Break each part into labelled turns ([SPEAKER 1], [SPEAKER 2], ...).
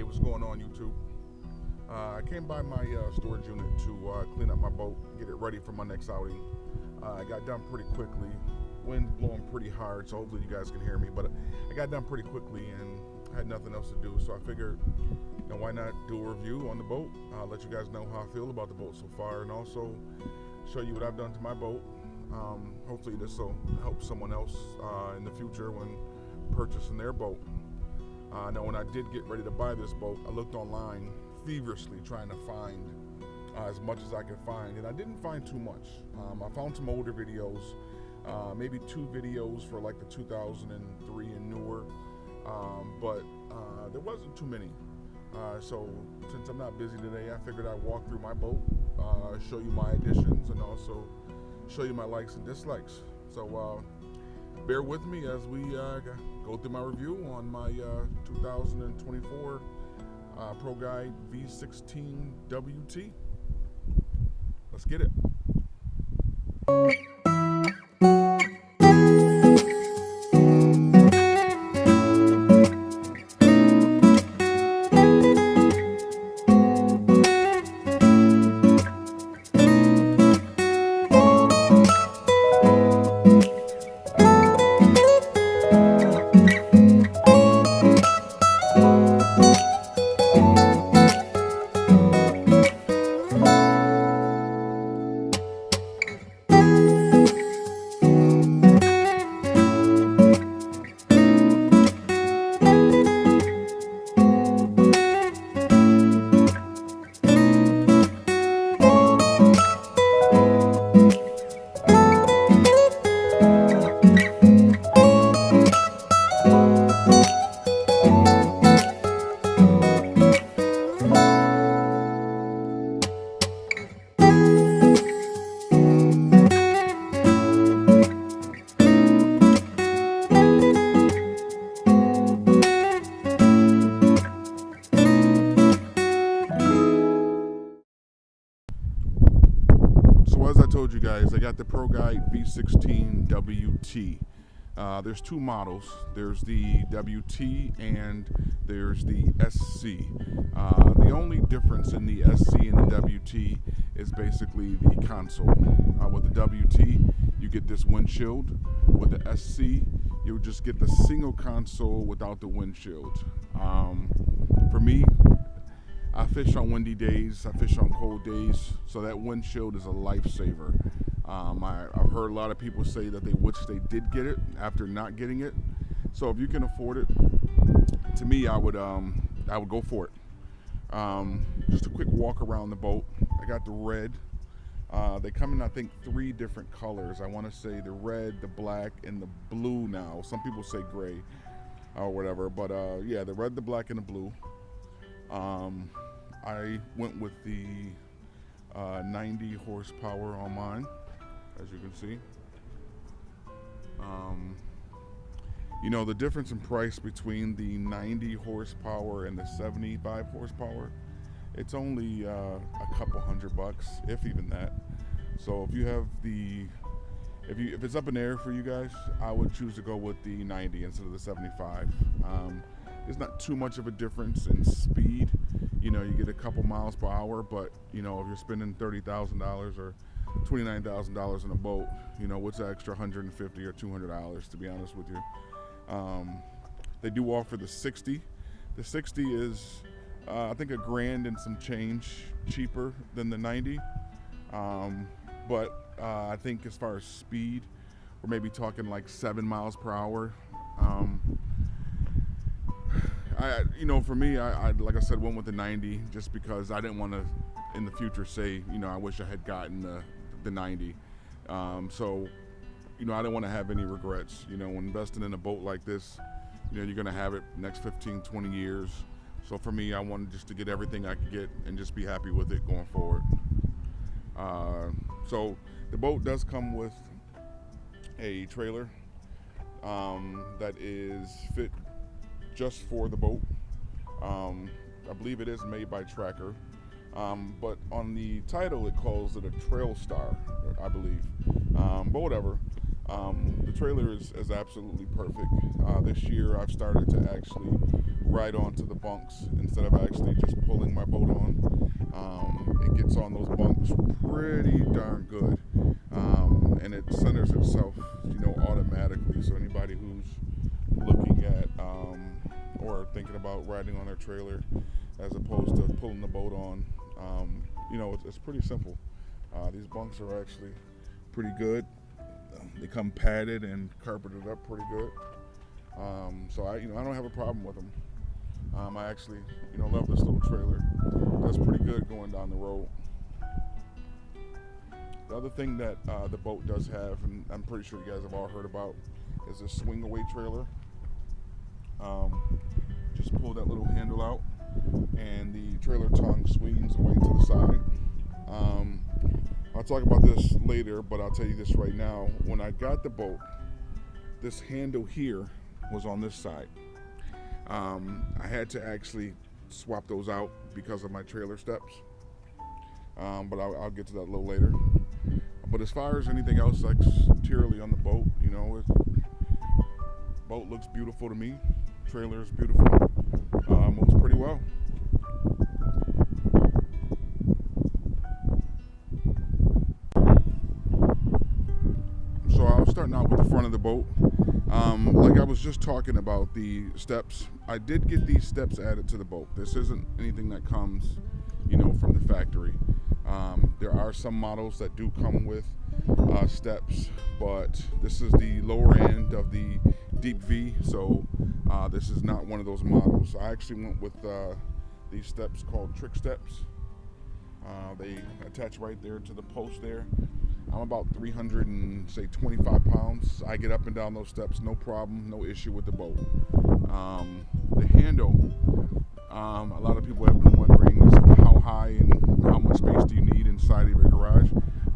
[SPEAKER 1] what's going on YouTube? I came by my storage unit to clean up my boat, get it ready for my next outing. I got done pretty quickly. Wind's blowing pretty hard, so hopefully you guys can hear me, but I got done pretty quickly and had nothing else to do, so I figured, why not do a review on the boat, let you guys know how I feel about the boat so far, and also show you what I've done to my boat. Hopefully this will help someone else in the future when purchasing their boat. Now when I did get ready to buy this boat, I looked online feverishly trying to find as much as I could find, and I didn't find too much. I found some older videos, maybe 2 videos for like the 2003 and newer, but there wasn't too many. So since I'm not busy today, I figured I'd walk through my boat, show you my additions, and also show you my likes and dislikes. So bear with me as we go through my review on my 2024 Pro Guide V-16 WT. Let's get it. As I told you guys, I got the Pro Guide V-16 WT. There's 2 models. There's the WT and there's the SC. The only difference in the SC and the WT is basically the console. With the WT, you get this windshield. With the SC, you'll just get the single console without the windshield. For me, I fish on windy days, I fish on cold days, so that windshield is a lifesaver. I've heard a lot of people say that they wish they did get it after not getting it. So if you can afford it, to me, I would go for it. Just a quick walk around the boat. I got the red. They come in, I think, 3 different colors. I want to say the red, the black, and the blue now. Some people say gray or whatever, but yeah, the red, the black, and the blue. I went with the 90 horsepower on mine, as you can see. The difference in price between the 90 horsepower and the 75 horsepower, it's only a couple $100, if even that. So if you have if it's up in the air for you guys, I would choose to go with the 90 instead of the 75. There's not too much of a difference in speed. You get a couple miles per hour, but if you're spending $30,000 or $29,000 in a boat, what's the extra $150 or $200, to be honest with you. They do offer the 60. The 60 is, I think, $1,000 and some change cheaper than the 90. But I think as far as speed, we're maybe talking like 7 miles per hour. For me, I like I said, went with the 90 just because I didn't want to, in the future, say, I wish I had gotten the 90. So, I didn't want to have any regrets. When investing in a boat like this, you're going to have it next 15, 20 years. So for me, I wanted just to get everything I could get and just be happy with it going forward. So the boat does come with a trailer that is fit just for the boat. I believe it is made by Tracker, but on the title it calls it a Trail Star, I believe. But whatever. The trailer is absolutely perfect. This year I've started to actually ride onto the bunks instead of actually just pulling my boat on. It gets on those bunks pretty darn good, and it centers itself, automatically. So anybody who's looking at or thinking about riding on their trailer as opposed to pulling the boat on, it's pretty simple. These bunks are actually pretty good. They come padded and carpeted up pretty good. So I don't have a problem with them. I actually, love this little trailer. That's pretty good going down the road. The other thing that the boat does have, and I'm pretty sure you guys have all heard about, is a swing away trailer. Just pull that little handle out and the trailer tongue swings away to the side. I'll talk about this later, but I'll tell you this right now. When I got the boat, this handle here was on this side. I had to actually swap those out because of my trailer steps, but I'll get to that a little later. But as far as anything else exteriorly on the boat, boat looks beautiful to me. Trailer is beautiful. Moves pretty well. So I was starting out with the front of the boat. Like I was just talking about the steps, I did get these steps added to the boat. This isn't anything that comes, from the factory. There are some models that do come with steps, but this is the lower end of the Deep V, so this is not one of those models. I actually went with these steps called trick steps. They attach right there to the post there. I'm about 325 pounds. I get up and down those steps, no problem, no issue with the boat. The handle, a lot of people have been wondering how high and how much space do you need inside of your garage.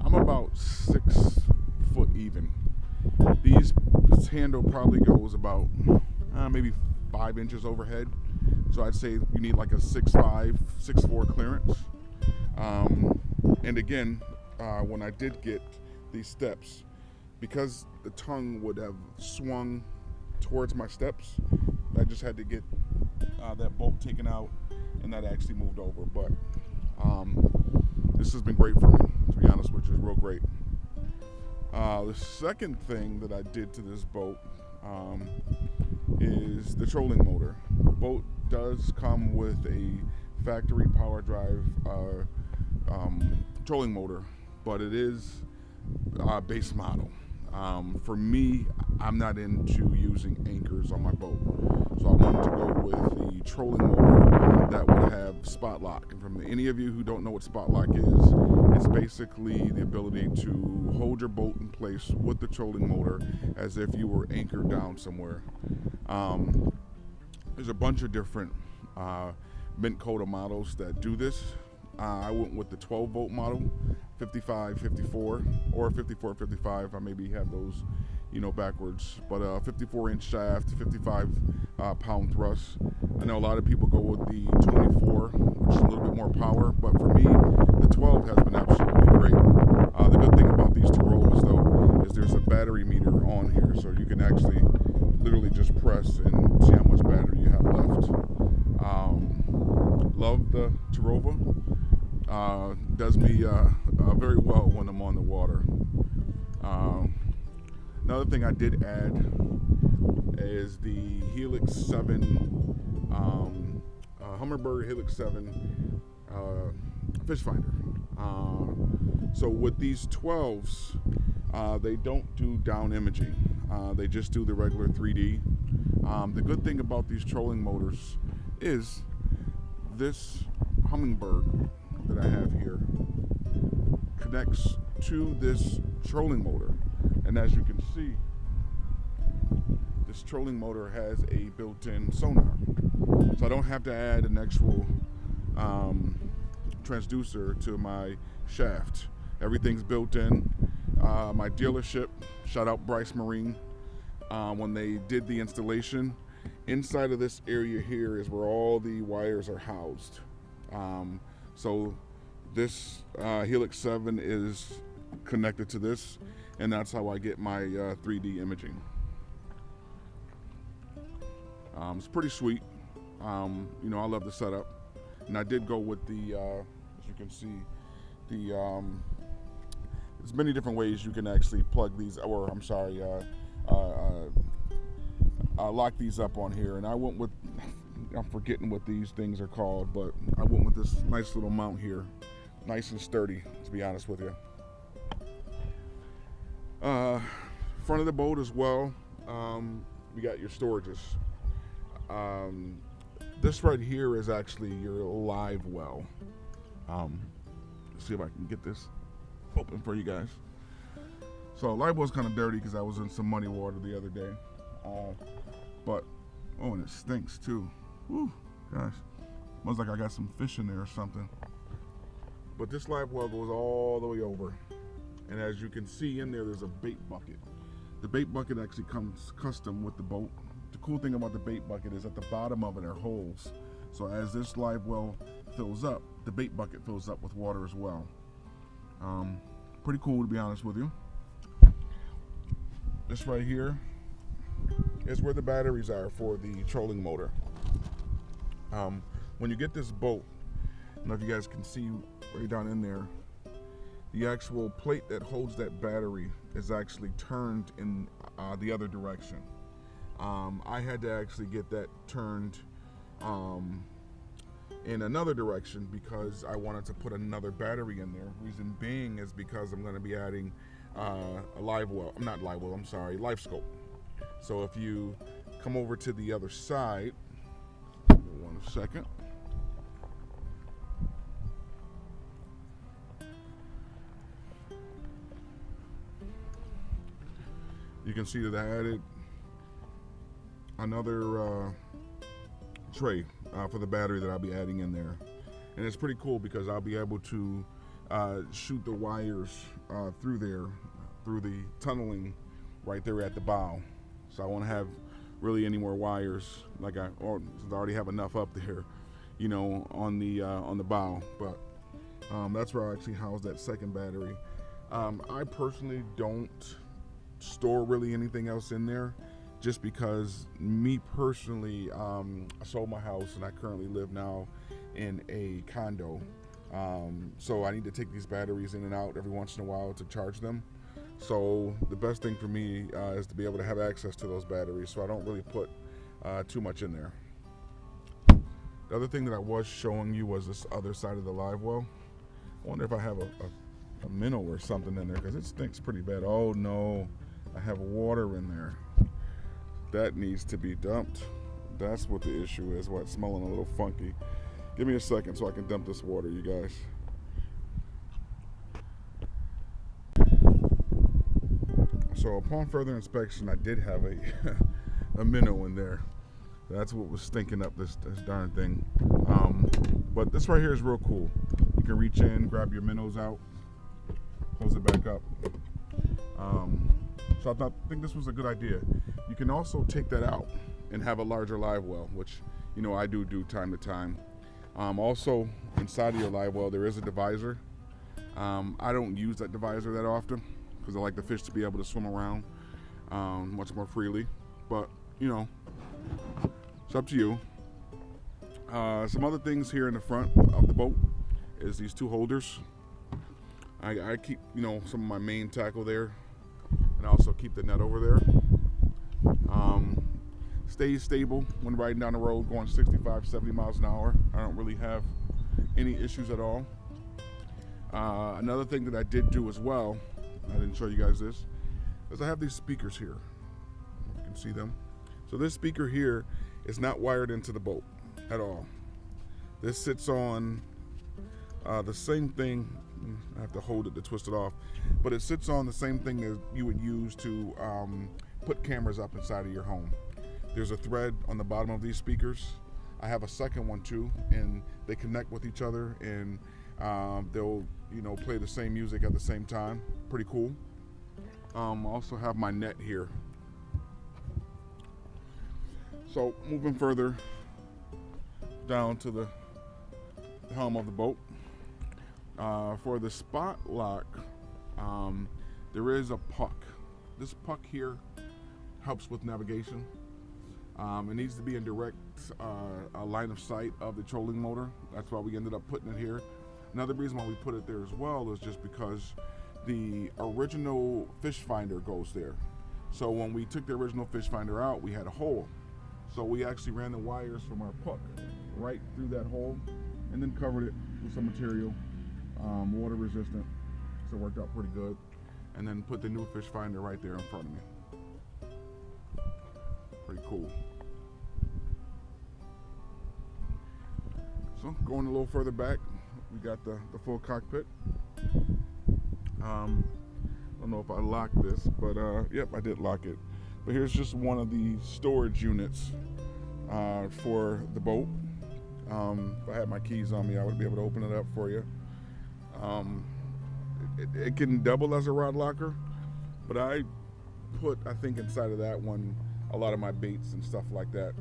[SPEAKER 1] I'm about 6 foot even. This handle probably goes about maybe 5 inches overhead. So I'd say you need like a 6'5", 6'4" clearance. And again, when I did get these steps, because the tongue would have swung towards my steps, I just had to get that bolt taken out, and that actually moved over. But this has been great for me, to be honest with you. It's real great. The second thing that I did to this boat is the trolling motor. The boat does come with a factory power drive trolling motor, but it is base model. For me, I'm not into using anchors on my boat, so I wanted to go with the trolling motor that would have spot lock. And from any of you who don't know what spot lock is, it's basically the ability to hold your boat in place with the trolling motor as if you were anchored down somewhere. There's a bunch of different Mint Coda models that do this. I went with the 12-volt model, 55, 54, or 54, 55. I maybe have those, backwards. But 54-inch shaft, 55-pound thrust. I know a lot of people go with the 24, which is a little bit more power. But for me, the 12 has been absolutely great. The good thing about these Tarovas, though, is there's a battery meter on here, so you can actually literally just press and see how much battery you have left. Love the Tarova. Does me very well when I'm on the water. Another thing I did add is the Helix 7, Humminbird Helix 7 fish finder. So with these 12s, they don't do down imaging. They just do the regular 3D. The good thing about these trolling motors is this Humminbird that I have here connects to this trolling motor, and as you can see, this trolling motor has a built-in sonar, so I don't have to add an actual transducer to my shaft. Everything's built in. My dealership, shout out Bryce Marine, when they did the installation, inside of this area here is where all the wires are housed. So this Helix 7 is connected to this, and that's how I get my 3D imaging. It's pretty sweet. You know, I love the setup, and I did go with the, as you can see, the there's many different ways you can actually plug these, or I'm sorry, lock these up on here, and I went with, I'm forgetting what these things are called, but I went with this nice little mount here, nice and sturdy, to be honest with you. Front of the boat as well, we got your storages. This right here is actually your live well. Let's see if I can get this open for you guys. So live well's kind of dirty because I was in some muddy water the other day. But, oh, and it stinks too. Whew, gosh. Looks like I got some fish in there or something. But this live well goes all the way over. And as you can see in there, there's a bait bucket. The bait bucket actually comes custom with the boat. The cool thing about the bait bucket is at the bottom of it are holes. So as this live well fills up, the bait bucket fills up with water as well. Pretty cool, to be honest with you. This right here is where the batteries are for the trolling motor. When you get this boat, I don't know if you guys can see right down in there, the actual plate that holds that battery is actually turned in the other direction. I had to actually get that turned in another direction because I wanted to put another battery in there. Reason being is because I'm going to be adding a live well, not live well, I'm sorry, live scope. So if you come over to the other side, 1 second. You can see that I added another tray for the battery that I'll be adding in there. And it's pretty cool because I'll be able to shoot the wires through there, through the tunneling right there at the bow. So I won't have really any more wires, like I already have enough up there, you know, on the bow. But that's where I actually house that second battery. I personally don't store really anything else in there, just because me personally, I sold my house and I currently live now in a condo. So I need to take these batteries in and out every once in a while to charge them. So the best thing for me is to be able to have access to those batteries, so I don't really put too much in there. The other thing that I was showing you was this other side of the live well. I wonder if I have a minnow or something in there, because it stinks pretty bad. Oh no, I have water in there. That needs to be dumped. That's what the issue is, why it's smelling a little funky. Give me a second so I can dump this water, you guys. So upon further inspection, I did have a minnow in there. That's what was stinking up this darn thing. But this right here is real cool. You can reach in, grab your minnows out, close it back up. So I think this was a good idea. You can also take that out and have a larger live well, which, you know, I do time to time. Also, inside of your live well, there is a divisor. I don't use that divisor that often because I like the fish to be able to swim around much more freely. But, you know, it's up to you. Some other things here in the front of the boat is these two holders. I keep, you know, some of my main tackle there, and I also keep the net over there. Stays stable when riding down the road going 65, 70 miles an hour. I don't really have any issues at all. Another thing that I did do as well, I didn't show you guys this, is I have these speakers here. You can see them. So this speaker here is not wired into the boat at all. This sits on the same thing. I have to hold it to twist it off, but it sits on the same thing that you would use to put cameras up inside of your home. There's a thread on the bottom of these speakers. I have a second one too, and they connect with each other, and they'll, you know, play the same music at the same time. Pretty cool. Also have my net here. So moving further down to the helm of the boat. For the spot lock, There is a puck. This puck here helps with navigation. It needs to be in direct line of sight of the trolling motor. That's why we ended up putting it here. Another reason why we put it there as well is just because the original fish finder goes there. So when we took the original fish finder out, we had a hole. So we actually ran the wires from our puck right through that hole and then covered it with some material, water resistant. So it worked out pretty good. And then put the new fish finder right there in front of me. Pretty cool. So going a little further back, we got the full cockpit. I don't know if I locked this, but yep, I did lock it. But here's just one of the storage units for the boat. If I had my keys on me, I would be able to open it up for you. It can double as a rod locker, but I think inside of that one a lot of my baits and stuff like that.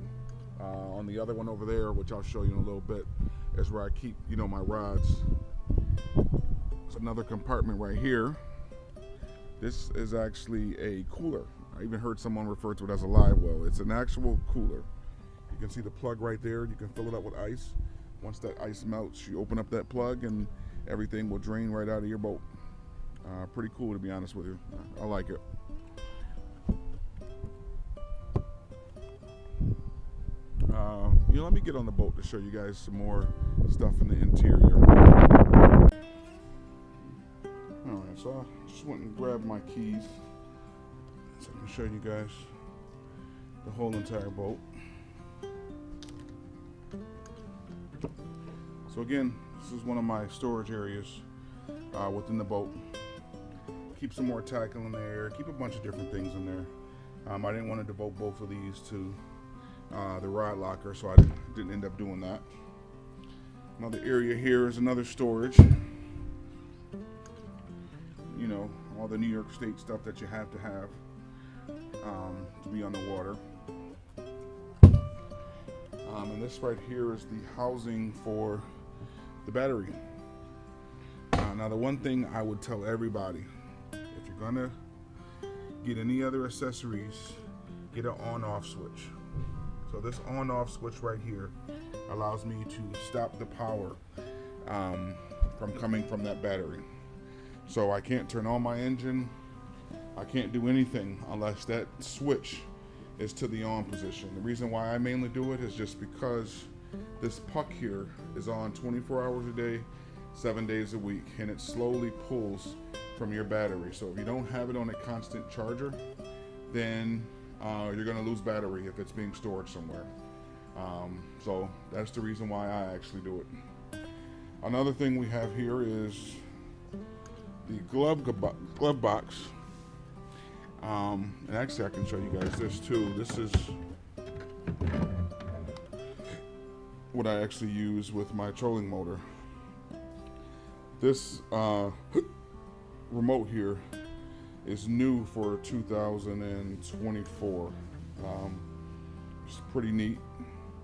[SPEAKER 1] On the other one over there, which I'll show you in a little bit, is where I keep, my rods. There's another compartment right here. This is actually a cooler. I even heard someone refer to it as a live well. It's an actual cooler. You can see the plug right there. You can fill it up with ice. Once that ice melts, you open up that plug and everything will drain right out of your boat. Pretty cool, to be honest with you. I like it. Let me get on the boat to show you guys some more stuff in the interior. Alright, so I just went and grabbed my keys so I can show you guys the whole entire boat. So again, this is one of my storage areas within the boat. Keep some more tackle in there, keep a bunch of different things in there. I didn't want to devote both of these to the rod locker, so I didn't end up doing that. Another area here is another storage. All the New York State stuff that you have to have to be on the water. And this right here is the housing for the battery. Now the one thing I would tell everybody, if you're gonna get any other accessories, get an on-off switch. So this on-off switch right here allows me to stop the power from coming from that battery. So I can't turn on my engine, I can't do anything unless that switch is to the on position. The reason why I mainly do it is just because this puck here is on 24 hours a day, 7 days a week, and it slowly pulls from your battery. So if you don't have it on a constant charger, then you're gonna lose battery if it's being stored somewhere. So that's the reason why I actually do it. Another thing we have here is the glove box. And actually I can show you guys this too. This is what I actually use with my trolling motor. This remote here is new for 2024. It's pretty neat.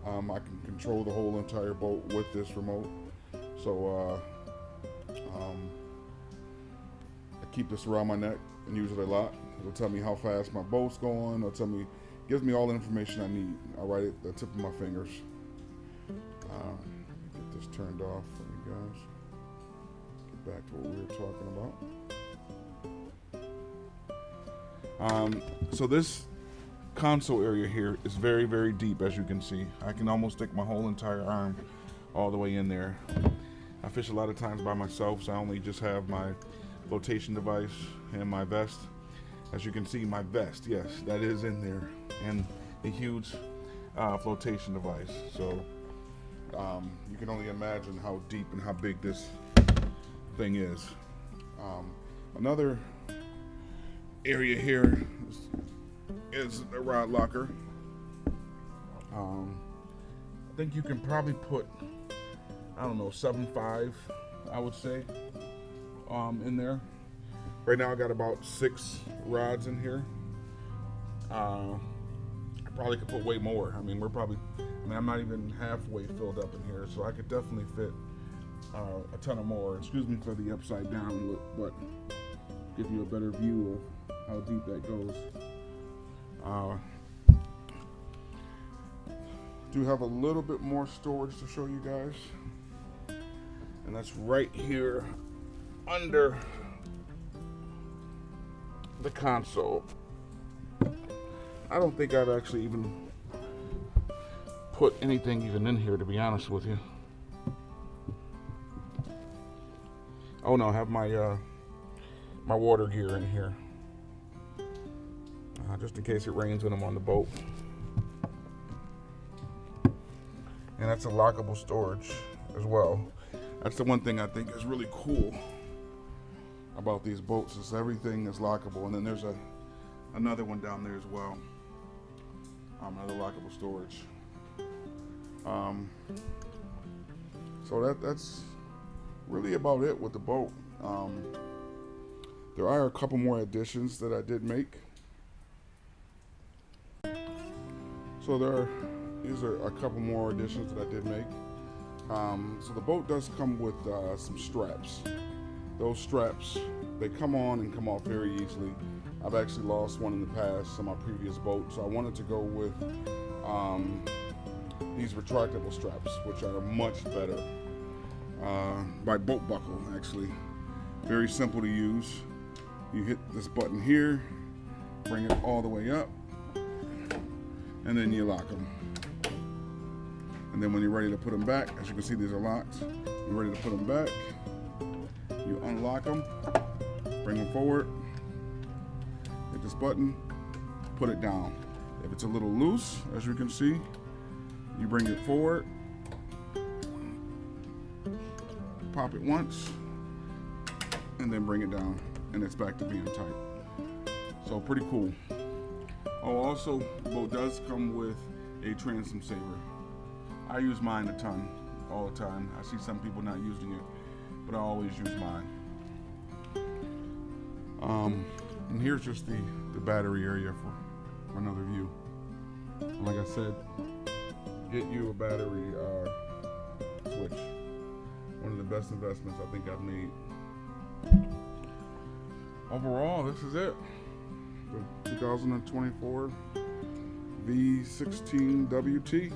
[SPEAKER 1] I can control the whole entire boat with this remote. So I keep this around my neck and use it a lot. It'll tell me how fast my boat's going. Gives me all the information I need. I write it at the tip of my fingers. Get this turned off for you guys. Get back to what we were talking about. So this console area here is very, very deep, as you can see. I can almost stick my whole entire arm all the way in there. I fish a lot of times by myself, so I only just have my flotation device and my vest. As you can see, my vest, yes, that is in there, and a huge flotation device. So you can only imagine how deep and how big this thing is. Another area here is a rod locker. I think you can probably put, I don't know, 7.5, I would say, in there. Right now I got about 6 rods in here. I probably could put way more. I'm not even halfway filled up in here, so I could definitely fit a ton of more. Excuse me for the upside down look, but give you a better view of how deep that goes. Do have a little bit more storage to show you guys, and that's right here under the console. I don't think I've actually even put anything even in here, to be honest with you. Oh no, I have my my water gear in here, just in case it rains when I'm on the boat. And that's a lockable storage as well. That's the one thing I think is really cool about these boats, is everything is lockable. And then there's another one down there as well, another lockable storage. So that's really about it with the boat. There are a couple more additions that I did make. So these are a couple more additions that I did make. So the boat does come with some straps. Those straps, they come on and come off very easily. I've actually lost one in the past on my previous boat, so I wanted to go with these retractable straps, which are much better. By Boat Buckle, actually. Very simple to use. You hit this button here, bring it all the way up, and then you lock them. And then when you're ready to put them back, as you can see, these are locked. You're ready to put them back. You unlock them, bring them forward, hit this button, put it down. If it's a little loose, as you can see, you bring it forward, pop it once, and then bring it down, and it's back to being tight. So pretty cool. Oh, also, the boat does come with a transom saver. I use mine a ton, all the time. I see some people not using it, but I always use mine. And here's just the battery area for another view. And like I said, get you a battery switch. One of the best investments I think I've made. Overall, this is it. The 2024 V-16 WT.